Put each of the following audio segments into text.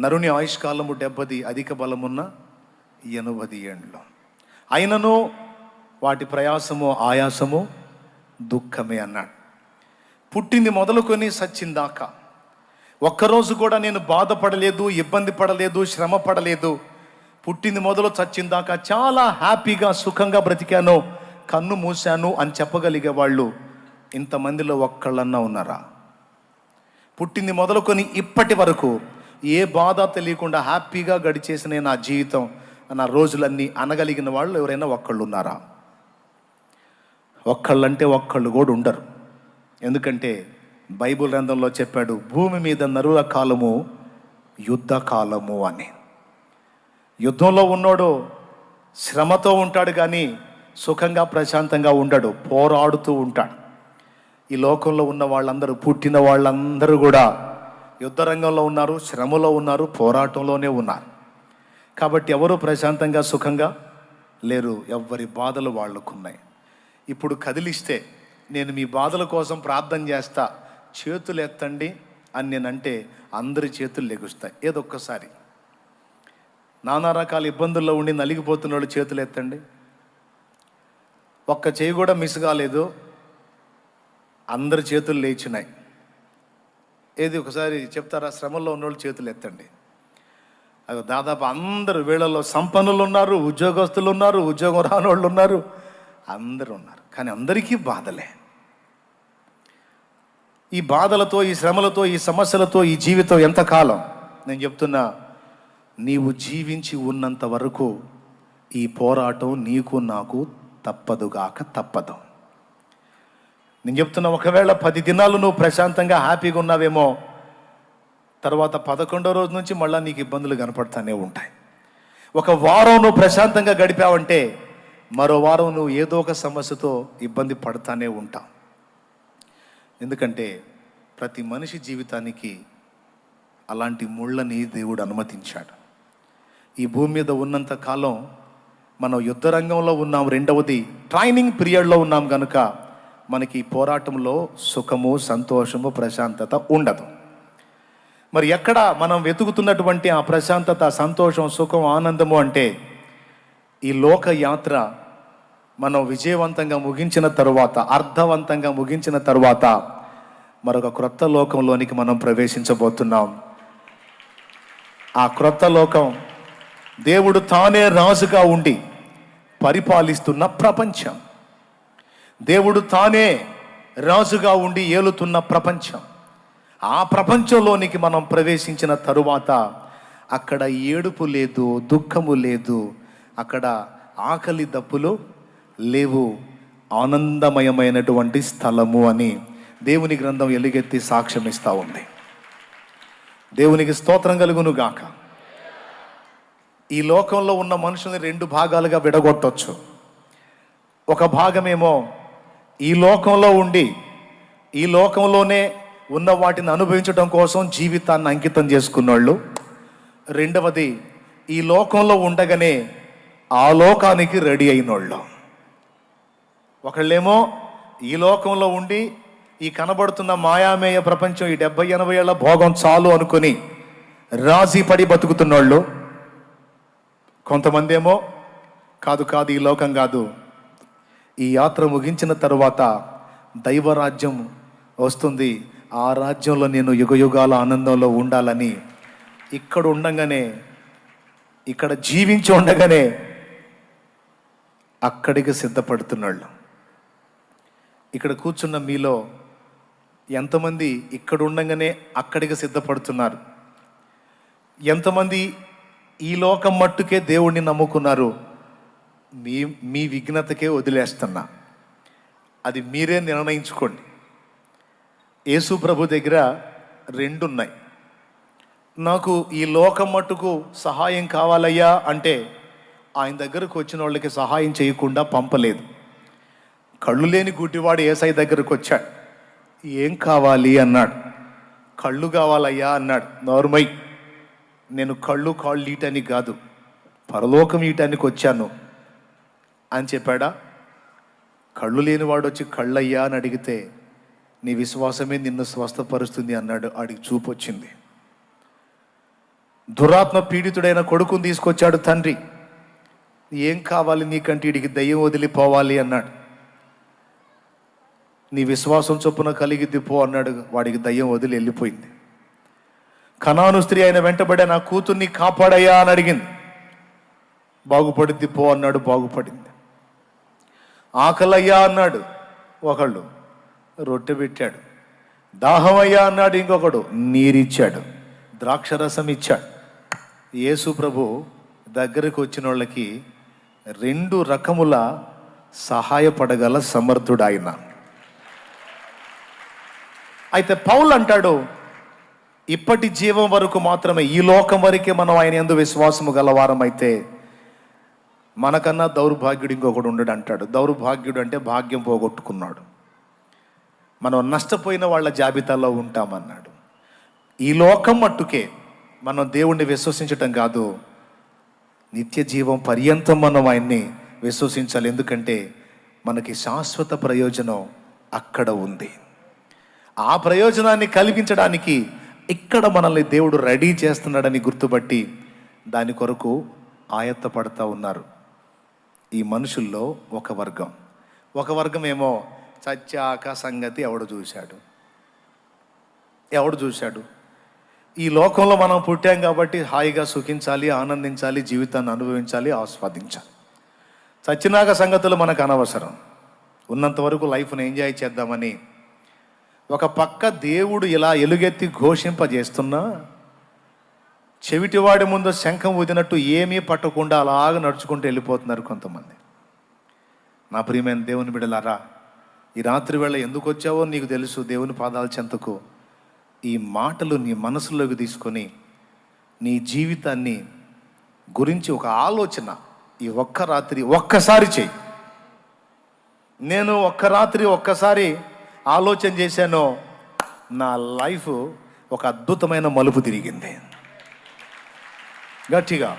నరుని ఆయుష్కాలము 70, అధిక బలమున్న 80 ఏండ్లు. అయినను వాటి ప్రయాసము ఆయాసము దుఃఖమే అన్నాడు. పుట్టింది మొదలుకొని సచ్చిందాకా ఒక్కరోజు కూడా నేను బాధపడలేదు, ఇబ్బంది పడలేదు, శ్రమ పడలేదు. పుట్టింది మొదలు చచ్చిందాకా చాలా హ్యాపీగా సుఖంగా బ్రతికాను, కన్ను మూశాను అని చెప్పగలిగే వాళ్ళు ఇంతమందిలో ఒక్కళ్ళన్నా ఉన్నారా? పుట్టింది మొదలుకొని ఇప్పటి వరకు ఏ బాధ తెలియకుండా హ్యాపీగా గడిచేసిన నా జీవితం, నా రోజులన్నీ అనగలిగిన వాళ్ళు ఎవరైనా ఒక్కళ్ళు ఉన్నారా? ఒక్కళ్ళంటే ఒక్కళ్ళు కూడా ఉండరు. ఎందుకంటే బైబిల్ గ్రంథంలో చెప్పాడు, భూమి మీద నరుల కాలము యుద్ధ కాలము అని. యుద్ధంలో ఉన్నోడు శ్రమతో ఉంటాడు కానీ సుఖంగా ప్రశాంతంగా ఉండడు, పోరాడుతూ ఉంటాడు. ఈ లోకంలో ఉన్న వాళ్ళందరూ, పుట్టిన వాళ్ళందరూ కూడా యుద్ధ రంగంలో ఉన్నారు, శ్రమలో ఉన్నారు, పోరాటంలోనే ఉన్నారు. కాబట్టి ఎవరు ప్రశాంతంగా సుఖంగా లేరు. ఎవరి బాధలు వాళ్ళకున్నాయి. ఇప్పుడు కదిలిస్తే నేను మీ బాధల కోసం ప్రార్థన చేస్తా, చేతులు ఎత్తండి అని నేనంటే అందరి చేతులు లెగుస్తాయి. ఏదో ఒక్కసారి నానా రకాల ఇబ్బందుల్లో ఉండి నలిగిపోతున్న వాళ్ళు చేతులు ఎత్తండి. ఒక్క చేయి కూడా మిస్ కాలేదు, అందరి చేతులు లేచినాయి. ఏది ఒకసారి చెప్తారా? శ్రమల్లో ఉన్నోళ్ళు చేతులు ఎత్తండి. అది దాదాపు అందరు వీళ్ళలో సంపన్నులు ఉన్నారు, ఉద్యోగస్తులు ఉన్నారు, ఉద్యోగం రానోళ్ళు ఉన్నారు, అందరూ ఉన్నారు. కానీ అందరికీ బాధలే. ఈ బాధలతో, ఈ శ్రమలతో, ఈ సమస్యలతో ఈ జీవితం ఎంతకాలం? నేను చెప్తున్నా, నీవు జీవించి ఉన్నంత వరకు ఈ పోరాటం నీకు నాకు తప్పదుగాక తప్పదు. నేను చెప్తున్నా, ఒకవేళ 10 దినాలు నువ్వు ప్రశాంతంగా హ్యాపీగా ఉన్నావేమో, తర్వాత 11వ రోజు నుంచి మళ్ళీ నీకు ఇబ్బందులు కనపడుతూనే ఉంటాయి. ఒక వారం నువ్వు ప్రశాంతంగా గడిపావంటే మరో వారం నువ్వు ఏదో ఒక సమస్యతో ఇబ్బంది పడుతూనే ఉంటావు. ఎందుకంటే ప్రతి మనిషి జీవితానికి అలాంటి ముళ్ళని దేవుడు అనుమతించాడు. ఈ భూమి మీద ఉన్నంత కాలం మనం యుద్ధ రంగంలో ఉన్నాం. రెండవది ట్రైనింగ్ పీరియడ్లో ఉన్నాం కనుక మనకి పోరాటంలో సుఖము, సంతోషము, ప్రశాంతత ఉండదు. మరి ఎక్కడ మనం వెతుకుతున్నటువంటి ఆ ప్రశాంతత, సంతోషం, సుఖం, ఆనందము అంటే ఈ లోక యాత్ర మనం విజయవంతంగా ముగించిన తరువాత, అర్థవంతంగా ముగించిన తరువాత మరొక క్రొత్త లోకంలోనికి మనం ప్రవేశించబోతున్నాం. ఆ క్రొత్త లోకం దేవుడు తానే రాజుగా ఉండి పరిపాలిస్తున్న ప్రపంచం. దేవుడు తానే రాజుగా ఉండి ఏలుతున్న ప్రపంచం. ఆ ప్రపంచంలోనికి మనం ప్రవేశించిన తరువాత అక్కడ ఏడుపు లేదు, దుఃఖము లేదు, అక్కడ ఆకలి దప్పులు లేవు, ఆనందమయమైనటువంటి స్థలము అని దేవుని గ్రంథం ఎలుగెత్తి సాక్ష్యం ఇస్తూ ఉంది. దేవునికి స్తోత్రం కలుగును గాక. ఈ లోకంలో ఉన్న మనుషుల్ని 2 భాగాలుగా విడగొట్టవచ్చు. ఒక భాగమేమో ఈ లోకంలో ఉండి ఈ లోకంలోనే ఉన్న వాటిని అనుభవించడం కోసం జీవితాన్ని అంకితం చేసుకున్నోళ్ళు. రెండవది ఈ లోకంలో ఉండగానే ఆ లోకానికి రెడీ అయినోళ్ళు. ఒకళ్ళేమో ఈ లోకంలో ఉండి ఈ కనబడుతున్న మాయామేయ ప్రపంచం, ఈ 70-80 ఏళ్ల భోగం చాలు అనుకుని రాజీ పడి బతుకుతున్నోళ్ళు. కొంతమంది ఏమో కాదు కాదు, ఈ లోకం కాదు, ఈ యాత్ర ముగించిన తరువాత దైవరాజ్యం వస్తుంది, ఆ రాజ్యంలో నేను యుగయుగాల ఆనందంలో ఉండాలని ఇక్కడ ఉండగానే, ఇక్కడ జీవించి ఉండగానే అక్కడికి సిద్ధపడుతున్నాళ్ళు. ఇక్కడ కూర్చున్న మీలో ఎంతమంది ఇక్కడ ఉండగానే అక్కడికి సిద్ధపడుతున్నారు? ఎంతమంది ఈ లోకం మట్టుకే దేవుణ్ణి నమ్ముకున్నారు? మీ విఘ్నతకే వదిలేస్తున్నా, అది మీరే నిర్ణయించుకోండి. యేసు ప్రభు దగ్గర 2 ఉన్నాయి. నాకు ఈ లోకం మట్టుకు సహాయం కావాలయ్యా అంటే ఆయన దగ్గరకు వచ్చిన వాళ్ళకి సహాయం చేయకుండా పంపలేదు. కళ్ళు లేని గుడ్డివాడు యేసయ్య దగ్గరకు వచ్చాడు. ఏం కావాలి అన్నాడు. కళ్ళు కావాలయ్యా అన్నాడు. నోర్మై, నేను కళ్ళు కాళ్ళు ఈటానికి కాదు, పరలోకం ఈటానికి వచ్చాను అని చెప్పాడా? కళ్ళు లేనివాడు వచ్చి కళ్ళయ్యా అని అడిగితే నీ విశ్వాసమే నిన్ను స్వస్థపరుస్తుంది అన్నాడు. ఆడికి చూపు వచ్చింది. దురాత్మ పీడితుడైన కొడుకుని తీసుకొచ్చాడు తండ్రి. ఏం కావాలి నీకంటే, వీడికి దయ్యం వదిలిపోవాలి అన్నాడు. నీ విశ్వాసం చొప్పున కలిగిద్ది పో అన్నాడు. వాడికి దయ్యం వదిలి వెళ్ళిపోయింది. కనాను స్త్రీ ఆయన వెంటబడే నా కూతుర్ని కాపాడయ్యా అని అడిగింది. బాగుపడిద్ది పో అన్నాడు, బాగుపడింది. ఆకలయ్యా అన్నాడు ఒకళ్ళు, రొట్టె పెట్టాడు. దాహమయ్యా అన్నాడు ఇంకొకడు, నీరిచ్చాడు, ద్రాక్షరసం ఇచ్చాడు. యేసు ప్రభు దగ్గరకు వచ్చిన వాళ్ళకి 2 రకముల సహాయపడగల సమర్థుడు ఆయన. అయితే పౌలు అంటాడు, ఇప్పటి జీవం వరకు మాత్రమే, ఈ లోకం వరకే మనం ఆయన యందు విశ్వాసము గలవారం అయితే మనకన్నా దౌర్భాగ్యుడు ఇంకొకడు ఉండడు అంటాడు. దౌర్భాగ్యుడు అంటే భాగ్యం పోగొట్టుకున్నాడు. మనం నష్టపోయిన వాళ్ళ జాబితాలో ఉంటామన్నాడు. ఈ లోకం మట్టుకే మనం దేవుణ్ణి విశ్వసించటం కాదు, నిత్య జీవం పర్యంతం మనం ఆయన్ని విశ్వసించాలి. ఎందుకంటే మనకి శాశ్వత ప్రయోజనం అక్కడ ఉంది. ఆ ప్రయోజనాన్ని కల్పించడానికి ఇక్కడ మనల్ని దేవుడు రెడీ చేస్తున్నాడని గుర్తుపట్టి దాని కొరకు ఆయత్తపడతా ఉన్నారు. ఈ మనుషుల్లో ఒక వర్గం ఏమో చచ్చాక సంగతి ఎవడు చూశాడు. ఈ లోకంలో మనం పుట్టాం కాబట్టి హాయిగా సుఖించాలి, ఆనందించాలి, జీవితాన్ని అనుభవించాలి, ఆస్వాదించాలి. చచ్చినాక సంగతులు మనకు అనవసరం. ఉన్నంత వరకు లైఫ్ను ఎంజాయ్ చేద్దామని ఒక పక్క దేవుడు ఇలా ఎలుగెత్తి ఘోషింపజేస్తున్నా చెవిటివాడి ముందు శంఖం ఊదినట్టు ఏమీ పట్టకుండా అలాగ నడుచుకుంటూ వెళ్ళిపోతున్నారు కొంతమంది. నా ప్రియమైన దేవుని బిడ్డలారా, ఈ రాత్రి వేళ ఎందుకు వచ్చావో నీకు తెలుసు. దేవుని పాదాల చెంతకు ఈ మాటలు నీ మనసులోకి తీసుకొని నీ జీవితాన్ని గురించి ఒక ఆలోచన ఈ ఒక్క రాత్రి ఒక్కసారి చెయ్యి. నేను ఒక్కసారి ఆలోచన చేశాను, నా లైఫ్ ఒక అద్భుతమైన మలుపు తిరిగింది. గట్టిగా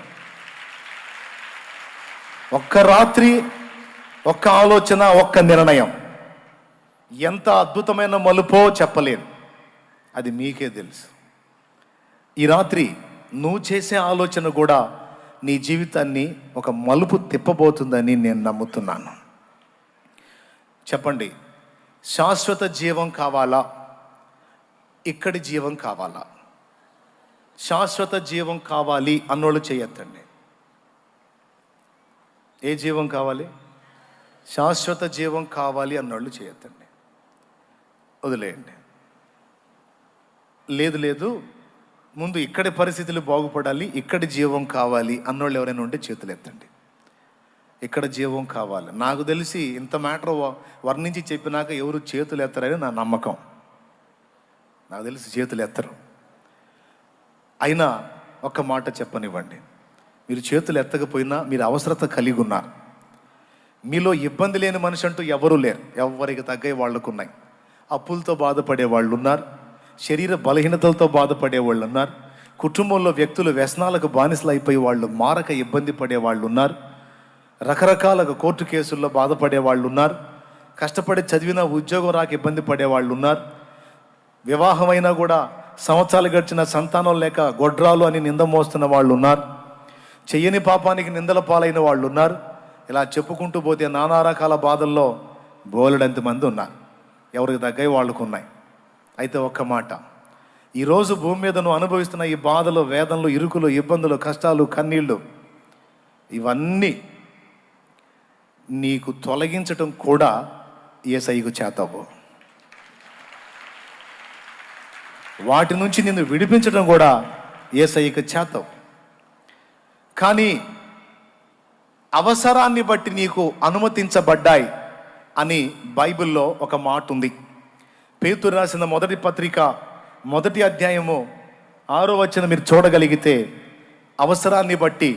ఒక్క రాత్రి, ఒక్క ఆలోచన, ఒక్క నిర్ణయం ఎంత అద్భుతమైన మలుపో చెప్పలేను, అది మీకే తెలుసు. ఈ రాత్రి నువ్వు చేసే ఆలోచన కూడా నీ జీవితాన్ని ఒక మలుపు తిప్పబోతుందని నేను నమ్ముతున్నాను. చెప్పండి, శాశ్వత జీవం కావాలా, ఇక్కడి జీవం కావాలా? శాశ్వత జీవం కావాలి అన్నోళ్ళు చేయొద్దండి. ఏ జీవం కావాలి? శాశ్వత జీవం కావాలి అన్నోళ్ళు చేయొద్దండి, వదిలేయండి. లేదు ముందు ఇక్కడి పరిస్థితులు బాగుపడాలి, ఇక్కడి జీవం కావాలి అన్నోళ్ళు ఎవరైనా ఉంటే చేతులు ఎత్తండి. ఇక్కడ జీవం కావాలి. నాకు తెలిసి ఇంత మ్యాటర్ వర్ణించి చెప్పినాక ఎవరు చేతులు ఎత్తరని నా నమ్మకం. నాకు తెలిసి చేతులు ఎత్తరు. అయినా ఒక్క మాట చెప్పనివ్వండి, మీరు చేతులు ఎత్తకపోయినా మీరు అవసరత కలిగి ఉన్నారు. మీలో ఇబ్బంది లేని మనిషి అంటూ ఎవరూ లేరు. ఎవరికి తగ్గే వాళ్ళకు ఉన్నాయి. అప్పులతో బాధపడే వాళ్ళు ఉన్నారు, శరీర బలహీనతలతో బాధపడే వాళ్ళు ఉన్నారు, కుటుంబంలో వ్యక్తులు వ్యసనాలకు బానిసలు అయిపోయి వాళ్ళు మారక ఇబ్బంది పడే వాళ్ళు ఉన్నారు, రకరకాలుగా కోర్టు కేసుల్లో బాధపడే వాళ్ళు ఉన్నారు, కష్టపడి చదివిన ఉద్యోగం రాక ఇబ్బంది పడే వాళ్ళు ఉన్నారు, వివాహమైనా కూడా సంవత్సరాలు గడిచిన సంతానం లేక గొడ్రాలు అని నింద మోస్తున్న వాళ్ళు ఉన్నారు, చెయ్యని పాపానికి నిందల పాలైన వాళ్ళు ఉన్నారు. ఇలా చెప్పుకుంటూ పోతే నానా రకాల బాధల్లో బోలెడంతమంది ఉన్నారు. ఎవరికి తగ్గవి వాళ్ళకు ఉన్నాయి. అయితే ఒక్క మాట, ఈరోజు భూమి మీద నువ్వు అనుభవిస్తున్న ఈ బాధలు, వేదనలు, ఇరుకులు, ఇబ్బందులు, కష్టాలు, కన్నీళ్ళు, ఇవన్నీ నీకు తొలగించటం కూడా యేసయ్యకు చేతవు. వాటి నుంచి నిన్ను విడిపించడం కూడా యేసయ్యకు చేతవు. కానీ అవసరాన్ని బట్టి నీకు అనుమతించబడ్డాయి అని బైబిల్లో ఒక మాట ఉంది. పేతురు రాసిన మొదటి పత్రిక 1వ అధ్యాయము 6వ వచనం మీరు చూడగలిగితే, అవసరాన్ని బట్టి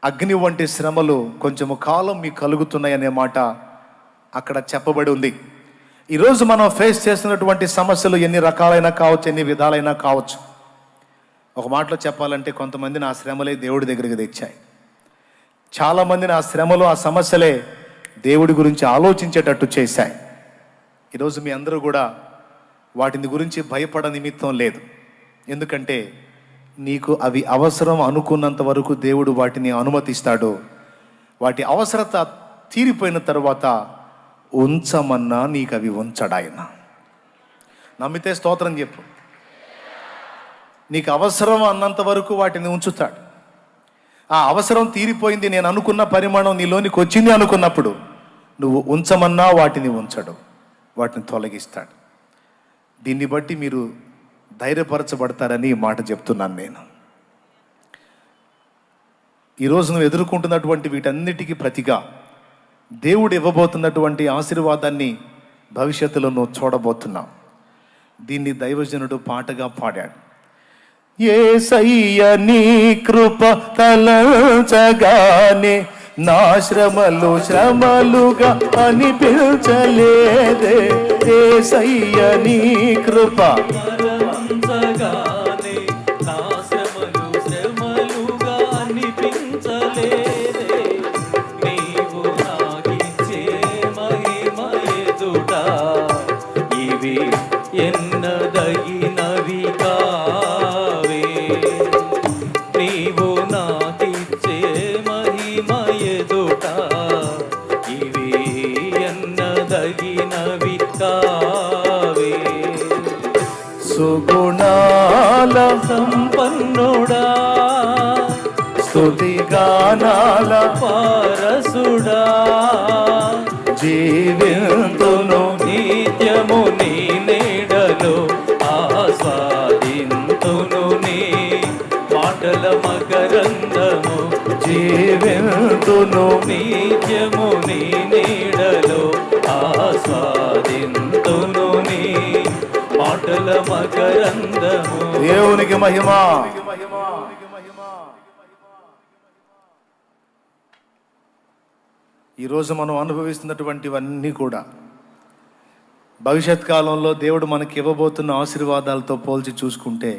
అగ్ని వంటి శ్రమలు కొంచెము కాలం మీకు కలుగుతున్నాయి అనే మాట అక్కడ చెప్పబడి ఉంది. ఈరోజు మనం ఫేస్ చేస్తున్నటువంటి సమస్యలు ఎన్ని రకాలైనా కావచ్చు, ఎన్ని విధాలైనా కావచ్చు. ఒక మాటలో చెప్పాలంటే కొంతమందిని ఆ శ్రమలే దేవుడి దగ్గరికి తెచ్చాయి. చాలామందిని ఆ శ్రమలు, ఆ సమస్యలే దేవుడి గురించి ఆలోచించేటట్టు చేశాయి. ఈరోజు మీ అందరూ కూడా వాటిని గురించి భయపడ నిమిత్తం లేదు. ఎందుకంటే నీకు అవి అవసరం అనుకున్నంత వరకు దేవుడు వాటిని అనుమతిస్తాడు. వాటి అవసరత తీరిపోయిన తర్వాత ఉంచమన్నా నీకు అవి ఉంచడాయన. నమ్మితే స్తోత్రం చెప్పు. నీకు అవసరం అన్నంత వరకు వాటిని ఉంచుతాడు. ఆ అవసరం తీరిపోయింది, నేను అనుకున్న పరిమాణం నీలోనికి వచ్చింది అనుకున్నప్పుడు నువ్వు ఉంచమన్నా వాటిని ఉంచడు, వాటిని తొలగిస్తాడు. దీన్ని బట్టి మీరు ధైర్యపరచబడతారని ఈ మాట చెప్తున్నాను నేను. ఈరోజు నువ్వు ఎదుర్కొంటున్నటువంటి వీటన్నిటికీ ప్రతిగా దేవుడు ఇవ్వబోతున్నటువంటి ఆశీర్వాదాన్ని భవిష్యత్తులో నువ్వు చూడబోతున్నావు. దీన్ని దైవజనుడు పాటగా పాడాడు. యేసయ్య నీ కృప తలంచగానే నా శ్రమలుగా అనిపించలేదే. యేసయ్య నీ కృప తలంచగానే నా శ్రమలుగా అనిపించలేదే. నీవు నాకిచ్చే మహిమ ఎదుట ఇవి ఎన్నదగినవి కావే. నీవు నాకిచ్చే మహిమ ఎదుట ఇవి ఎన్నదగినవి కావే. సుగుణాల సంపన్నుడా, స్తుతి గానాల పారసుడా, జీవింతును నిత్యము నీ నీడలో ఆస్వాదింతును నీ మాటల మకరందము. జీవింతును నిత్యము నీ నీడలో ఆస్వాదింతును నీ మాటల మకరందము. దేవునికి మహిమ. ఈరోజు మనం అనుభవిస్తున్నటువంటివన్నీ కూడా భవిష్యత్ కాలంలో దేవుడు మనకి ఇవ్వబోతున్న ఆశీర్వాదాలతో పోల్చి చూసుకుంటే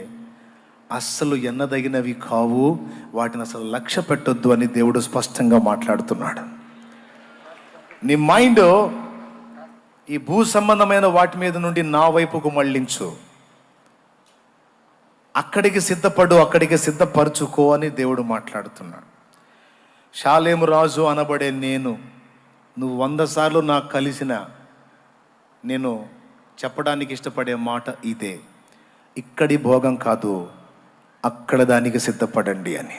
అస్సలు ఎన్నదగినవి కావు. వాటిని అసలు లక్ష్య పెట్టొద్దు అని దేవుడు స్పష్టంగా మాట్లాడుతున్నాడు. నీ మైండ్ ఈ భూ సంబంధమైన వాటి మీద నుండి నా వైపుకు మళ్ళించు, అక్కడికి సిద్ధపడు, అక్కడికి సిద్ధపరచుకో అని దేవుడు మాట్లాడుతున్నాడు. షాలేము రాజు అనబడే నువ్వు 100 సార్లు నాకు కలిసిన నేను చెప్పడానికి ఇష్టపడే మాట ఇదే: ఇక్కడి భోగం కాదు, అక్కడ దానికి సిద్ధపడండి అని.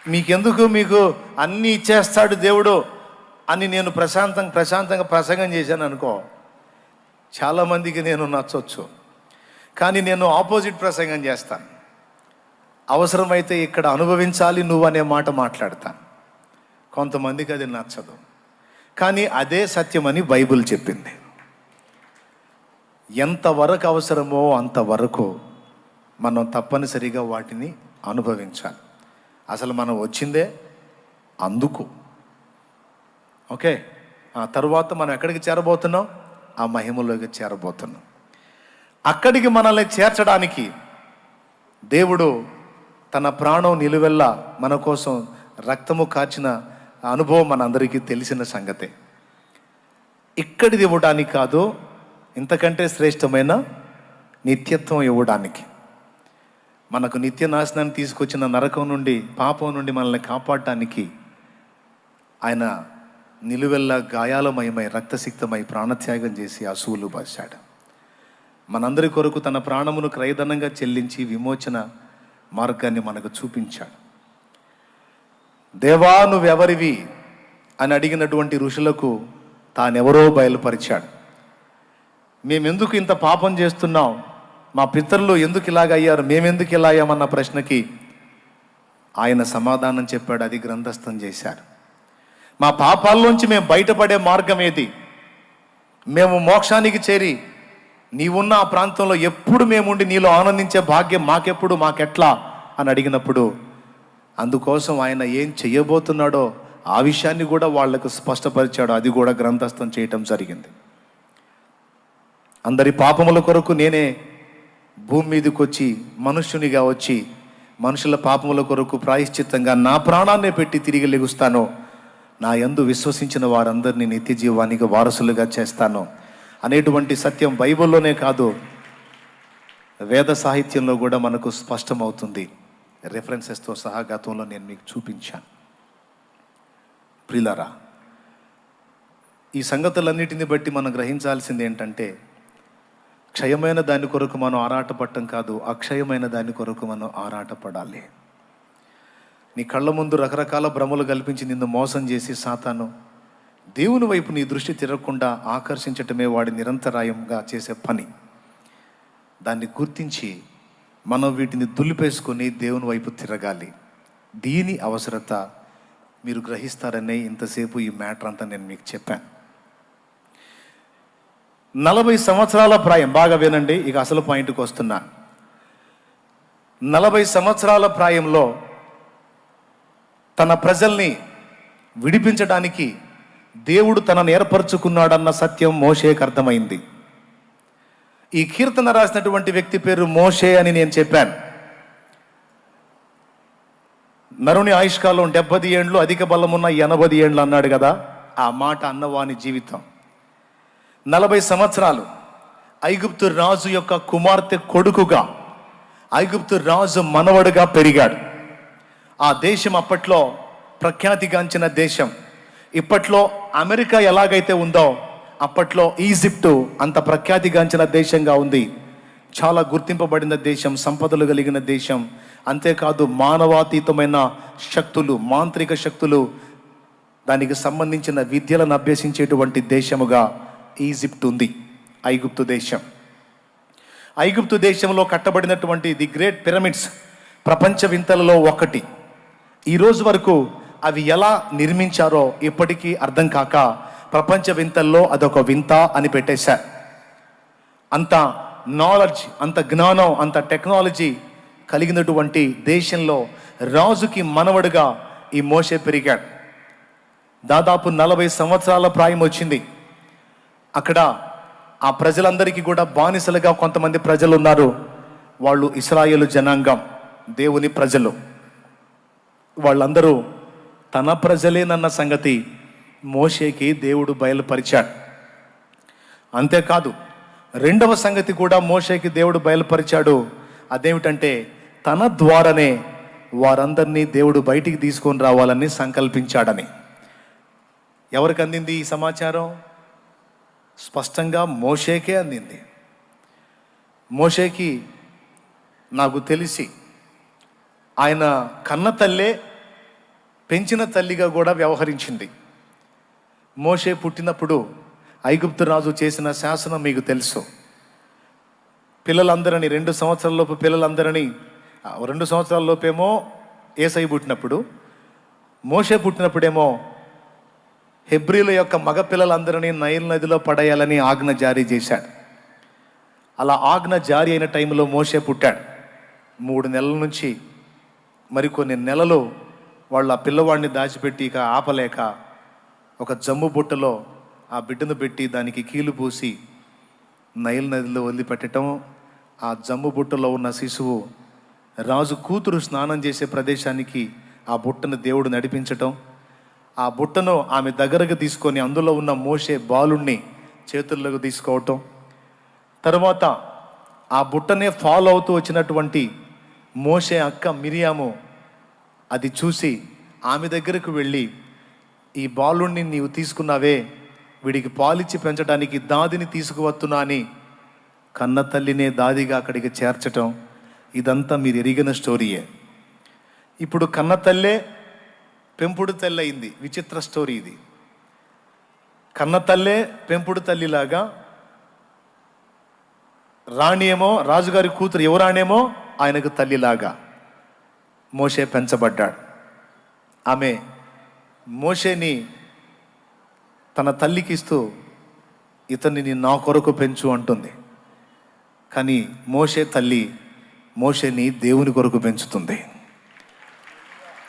మీకు అన్నీ ఇచ్చేస్తాడు దేవుడు అని నేను ప్రశాంతంగా ప్రసంగం చేశాను అనుకో, చాలామందికి నేను నచ్చొచ్చు. కానీ నేను ఆపోజిట్ ప్రసంగం చేస్తాను. అవసరమైతే ఇక్కడ అనుభవించాలి నువ్వు అనే మాట మాట్లాడతాను. కొంతమందికి అది నచ్చదు, కానీ అదే సత్యమని బైబిల్ చెప్పింది. ఎంతవరకు అవసరమో అంతవరకు మనం తప్పనిసరిగా వాటిని అనుభవించాలి. అసలు మనం వచ్చిందే అందుకు. ఓకే, ఆ తర్వాత మనం ఎక్కడికి చేరబోతున్నాం? ఆ మహిమలోకి చేరబోతున్నాం. అక్కడికి మనల్ని చేర్చడానికి దేవుడు తన ప్రాణం నిలువెల్లా మన కోసం రక్తము కార్చిన అనుభవం మనందరికీ తెలిసిన సంగతే. ఇక్కడిది ఇవ్వడానికి కాదు, ఇంతకంటే శ్రేష్టమైన నిత్యత్వం ఇవ్వడానికి. మనకు నిత్య నాశనాన్ని తీసుకొచ్చిన నరకం నుండి, పాపం నుండి మనల్ని కాపాడటానికి ఆయన నిలువెల్లా గాయాలమయమై రక్తసిక్తమై ప్రాణత్యాగం చేసి అసూలు బాశాడు. మనందరి కొరకు తన ప్రాణమును క్రయధనంగా చెల్లించి విమోచన మార్గాన్ని మనకు చూపించాడు. దేవా నువ్వెవరివి అని అడిగినటువంటి ఋషులకు తానెవరో బయలుపరిచాడు. మేమెందుకు ఇంత పాపం చేస్తున్నాం, మా పితరులు ఎందుకు ఇలాగ అయ్యారు, మేమెందుకు ఇలా అయ్యామన్న ప్రశ్నకి ఆయన సమాధానం చెప్పాడు. అది గ్రంథస్థం చేశారు. మా పాపాల్లోంచి మేము బయటపడే మార్గం ఏది? మేము మోక్షానికి చేరి నీవున్న ఆ ప్రాంతంలో ఎప్పుడు మేముండి నీలో ఆనందించే భాగ్యం మాకెప్పుడు, మాకెట్లా అని అడిగినప్పుడు అందుకోసం ఆయన ఏం చెయ్యబోతున్నాడో ఆ విషయాన్ని కూడా వాళ్లకు స్పష్టపరిచాడు. అది కూడా గ్రంథస్థం చేయటం జరిగింది. అందరి పాపముల కొరకు నేనే భూమి మీదకి వచ్చి మనుష్యునిగా వచ్చి మనుషుల పాపముల కొరకు ప్రాయశ్చిత్తంగా నా ప్రాణాన్నే పెట్టి తిరిగి లెగుస్తాను, నా యందు విశ్వసించిన వారందరినీ నిత్య జీవానికి వారసులుగా చేస్తాను అనేటువంటి సత్యం బైబిల్లోనే కాదు, వేద సాహిత్యంలో కూడా మనకు స్పష్టమవుతుంది. రెఫరెన్సెస్తో సహా గతంలో నేను మీకు చూపించాను. ప్రియులారా, ఈ సంగతులన్నిటిని బట్టి మనం గ్రహించాల్సింది ఏంటంటే, క్షయమైన దాని కొరకు మనం ఆరాటపడటం కాదు, అక్షయమైన దాని కొరకు మనం ఆరాటపడాలి. నీ కళ్ళ ముందు రకరకాల భ్రమలు కల్పించి నిన్ను మోసం చేసి సాతాను దేవుని వైపు నీ దృష్టి తిరగకుండా ఆకర్షించటమే వాడి నిరంతరాయంగా చేసే పని. దాన్ని గుర్తించి మనం వీటిని దులిపేసుకొని దేవుని వైపు తిరగాలి. దీని అవసరత మీరు గ్రహిస్తారనే ఇంతసేపు ఈ మ్యాటర్ అంతా నేను మీకు చెప్పాను. 40 సంవత్సరాల ప్రాయం, బాగా వినండి, ఇక అసలు పాయింట్కి వస్తున్నా. 40 సంవత్సరాల ప్రాయంలో తన ప్రజల్ని విడిపించడానికి దేవుడు తనను ఏర్పరచుకున్నాడన్న సత్యం మోషేకి అర్థమైంది. ఈ కీర్తన రాసినటువంటి వ్యక్తి పేరు మోషే అని నేను చెప్పాను. నరుని ఆయుష్కాలం 70 ఏండ్లు, అధిక బలమున్న 80 ఏండ్లు అన్నాడు కదా. ఆ మాట అన్నవాని జీవితం 40 సంవత్సరాలు ఐగుప్తు రాజు యొక్క కుమార్తె కొడుకుగా, ఐగుప్తు రాజు మనవడుగా పెరిగాడు. ఆ దేశం అప్పట్లో ప్రఖ్యాతిగాంచిన దేశం. ఇప్పట్లో అమెరికా ఎలాగైతే ఉందో అప్పట్లో ఈజిప్టు అంత ప్రఖ్యాతిగాంచిన దేశంగా ఉంది. చాలా గుర్తింపబడిన దేశం, సంపదలు కలిగిన దేశం. అంతేకాదు మానవాతీతమైన శక్తులు, మాంత్రిక శక్తులు, దానికి సంబంధించిన విద్యలను అభ్యసించేటువంటి దేశముగా ఈజిప్ట్ ఉంది, ఐగుప్తు దేశం. ఐగుప్తు దేశంలో కట్టబడినటువంటి ది గ్రేట్ పిరమిడ్స్ ప్రపంచ వింతలలో ఒకటి. ఈ రోజు వరకు అవి ఎలా నిర్మించారో ఇప్పటికీ అర్థం కాక ప్రపంచ వింతల్లో అదొక వింత అని పెట్టేశారు. అంత నాలెడ్జ్, అంత జ్ఞానం, అంత టెక్నాలజీ కలిగినటువంటి దేశంలో రాజుకి మనవడుగా ఈ మోషే పెరిగాడు. దాదాపు 40 సంవత్సరాల ప్రాయం వచ్చింది. అక్కడ ఆ ప్రజలందరికీ కూడా బానిసలుగా కొంతమంది ప్రజలు ఉన్నారు. వాళ్ళు ఇశ్రాయేలు జనాంగం, దేవుని ప్రజలు. వాళ్ళందరూ తన ప్రజలేనన్న సంగతి మోషేకి దేవుడు బయలుపరిచాడు. అంతేకాదు రెండవ సంగతి కూడా మోషేకి దేవుడు బయలుపరిచాడు. అదేమిటంటే తన ద్వారానే వారందరినీ దేవుడు బయటికి తీసుకొని రావాలని సంకల్పించాడని. ఎవరికి అందింది ఈ సమాచారం? స్పష్టంగా మోషేకే అందింది. మోషేకి నాకు తెలిసి ఆయన కన్న తల్లే పెంచిన తల్లిగా కూడా వ్యవహరించింది. మోషే పుట్టినప్పుడు ఐగుప్తు రాజు చేసిన శాసనం మీకు తెలుసు. పిల్లలందరినీ 2 సంవత్సరాలలోపు పిల్లలందరినీ, 2 సంవత్సరాలలోపేమో ఏసై పుట్టినప్పుడు, మోషే పుట్టినప్పుడేమో హెబ్రీల యొక్క మగ పిల్లలందరినీ నైల్ నదిలో పడేయాలని ఆజ్ఞ జారీ చేశాడు. అలా ఆజ్ఞ జారీ అయిన టైంలో మోషే పుట్టాడు. 3 నెలల నుంచి మరికొన్ని నెలలు వాళ్ళు ఆ పిల్లవాడిని దాచిపెట్టి ఇక ఆపలేక ఒక జమ్ము బుట్టలో ఆ బిడ్డను పెట్టి దానికి కీలు పూసి నైల్ నదిలో వదిలిపెట్టడం. ఆ జమ్ము బుట్టలో ఉన్న శిశువు రాజు కూతురు స్నానం చేసే ప్రదేశానికి ఆ బుట్టను దేవుడు నడిపించటం. ఆ బుట్టను ఆమె దగ్గరకు తీసుకొని అందులో ఉన్న మోషే బాలుణ్ణి చేతుల్లోకి తీసుకోవటం. తర్వాత ఆ బుట్టనే ఫాలో అవుతూ వచ్చినటువంటి మోషే అక్క మిరియాము అది చూసి ఆమె దగ్గరకు వెళ్ళి, ఈ బాలుణ్ణి నీవు తీసుకున్నావే, వీడికి పాలిచ్చి పెంచడానికి దాదిని తీసుకువస్తున్నా అని కన్న తల్లినే దాదిగా అక్కడికి చేర్చటం. ఇదంతా మీరు ఎరిగిన స్టోరీయే. ఇప్పుడు కన్న తల్లే పెంపుడు తల్లి అయింది. విచిత్ర స్టోరీ ఇది. కన్న తల్లే పెంపుడు తల్లిలాగా, రాణి ఏమో రాజుగారి కూతురు యువరాణేమో ఆయనకు తల్లిలాగా మోషే పెంచబడ్డాడు. ఆమె మోషేని తన తల్లికి ఇస్తూ, ఇతన్ని నా కొరకు పెంచు అంటుంది. కానీ మోషే తల్లి మోషేని దేవుని కొరకు పెంచుతుంది.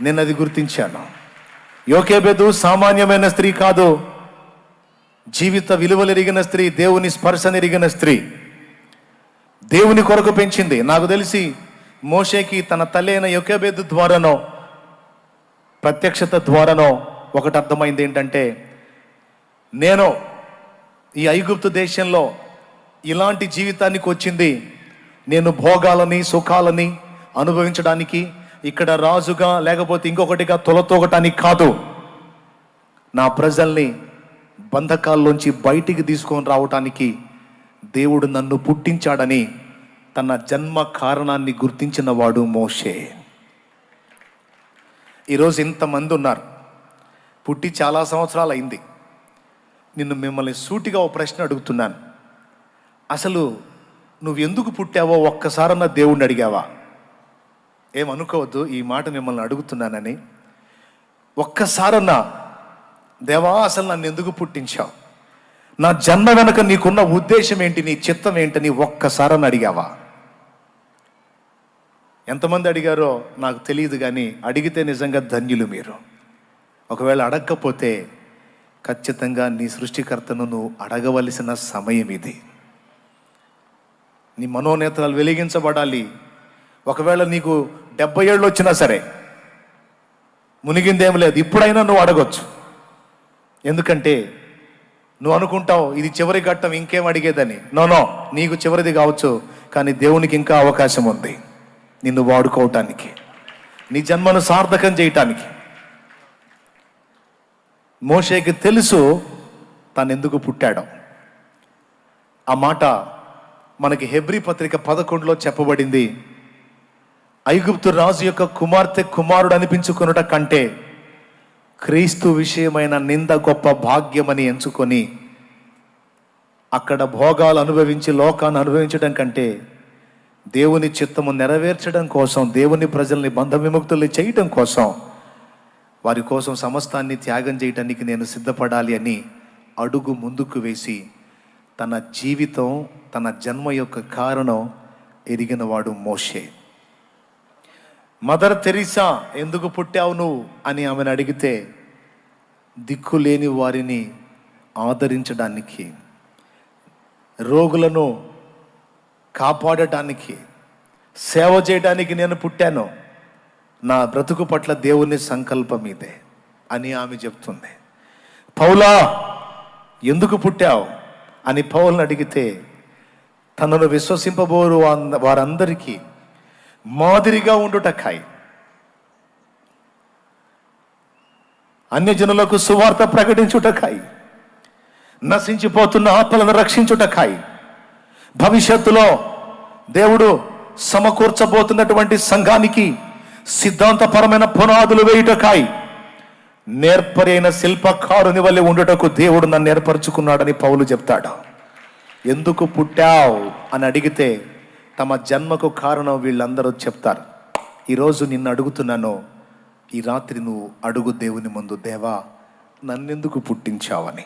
నేను అది గుర్తించాను. యోకేబెదు సామాన్యమైన స్త్రీ కాదు, జీవిత విలువలు ఎరిగిన స్త్రీ, దేవుని స్పర్శను ఎరిగిన స్త్రీ. దేవుని కొరకు పెంచింది. నాకు తెలిసి మోషేకి తన తల్లి అయిన యోకేబెదు ద్వారానో ప్రత్యక్షత ద్వారానో ఒకటి అర్థమైంది. ఏంటంటే, నేను ఈ ఐగుప్తు దేశంలో ఇలాంటి జీవితానికి వచ్చింది నేను భోగాలని సుఖాలని అనుభవించడానికి, ఇక్కడ రాజుగా లేకపోతే ఇంకొకటిగా తొలతూగటానికి కాదు. నా ప్రజల్ని బంధకాల్లోంచి బయటికి తీసుకొని రావటానికి దేవుడు నన్ను పుట్టించాడని తన జన్మ కారణాన్ని గుర్తించిన వాడు మోషే. ఈరోజు ఇంతమంది ఉన్నారు, పుట్టి చాలా సంవత్సరాలు అయింది. మిమ్మల్ని సూటిగా ఓ ప్రశ్న అడుగుతున్నాను. అసలు నువ్వు ఎందుకు పుట్టావో ఒక్కసారన్నా దేవుణ్ణి అడిగావా? ఏమనుకోవద్దు, ఈ మాట మిమ్మల్ని అడుగుతున్నానని. ఒక్కసారన్నా దేవా అసలు నన్ను ఎందుకు పుట్టించావు, నా జన్మ వెనక నీకున్న ఉద్దేశం ఏంటి, నీ చిత్తం ఏంటని ఒక్కసారన్నా అడిగావా? ఎంతమంది అడిగారో నాకు తెలియదు, కానీ అడిగితే నిజంగా ధన్యులు మీరు. ఒకవేళ అడగకపోతే ఖచ్చితంగా నీ సృష్టికర్తను నువ్వు అడగవలసిన సమయం ఇది. నీ మనోనేత్రాలు వెలిగించబడాలి. ఒకవేళ నీకు 70 ఏళ్ళు వచ్చినా సరే మునిగిందేం లేదు, ఇప్పుడైనా నువ్వు అడగొచ్చు. ఎందుకంటే నువ్వు అనుకుంటావు ఇది చివరి ఘట్టం, ఇంకేం అడిగేదని. నో, నీకు చివరిది కావచ్చు, కానీ దేవునికి ఇంకా అవకాశం ఉంది నిన్ను వాడుకోవటానికి, నీ జన్మను సార్థకం చేయటానికి. మోషేకి తెలుసు తాను ఎందుకు పుట్టాడో. ఆ మాట మనకి హెబ్రీ పత్రిక 11లో చెప్పబడింది. ఐగుప్తు రాజు యొక్క కుమారుడు అనిపించుకొనుట కంటే క్రీస్తు విషయమైన నింద గొప్ప భాగ్యమని ఎంచుకొని అక్కడ భోగాలు అనుభవించి లోకాన్ని అనుభవించడం కంటే దేవుని చిత్తము నెరవేర్చడం కోసం, దేవుని ప్రజల్ని బంధ విముక్తుల్ని చేయటం కోసం, వారి కోసం సమస్తాన్ని త్యాగం చేయటానికి నేను సిద్ధపడాలి అని అడుగు ముందుకు వేసి తన జీవితం, తన జన్మ యొక్క కారణం ఎరిగిన వాడు మోషే. మదర్ తెరీసా ఎందుకు పుట్టావు నువ్వు అని ఆమెను అడిగితే దిక్కులేని వారిని ఆదరించడానికి, రోగులను కాపాడటానికి, సేవ చేయడానికి నేను పుట్టాను, నా బ్రతుకు పట్ల దేవుని సంకల్పం ఇదే అని ఆమె చెప్తుంది. పౌలా ఎందుకు పుట్టావు అని పౌలను అడిగితే తనను విశ్వసింపబోరు వారందరికీ మాదిరిగా ఉండుటకాయ్, అన్యజనులకు సువార్త ప్రకటించుటకాయ్, నశించిపోతున్న ఆత్మలను రక్షించుటకాయ్, భవిష్యత్తులో దేవుడు సమకూర్చబోతున్నటువంటి సంఘానికి సిద్ధాంతపరమైన పునాదులు వేయుటకాయ్, నేర్పరైన శిల్పకారుని వల్లే ఉండుటకు దేవుడు నన్ను ఏర్పరచుకున్నాడని పౌలు చెప్తాడు. ఎందుకు పుట్టావు అని అడిగితే తమ జన్మకు కారణం వీళ్ళందరూ చెప్తారు. ఈరోజు నిన్ను అడుగుతున్నాను, ఈ రాత్రి నువ్వు అడుగు దేవుని ముందు, దేవా నన్నెందుకు పుట్టించావని.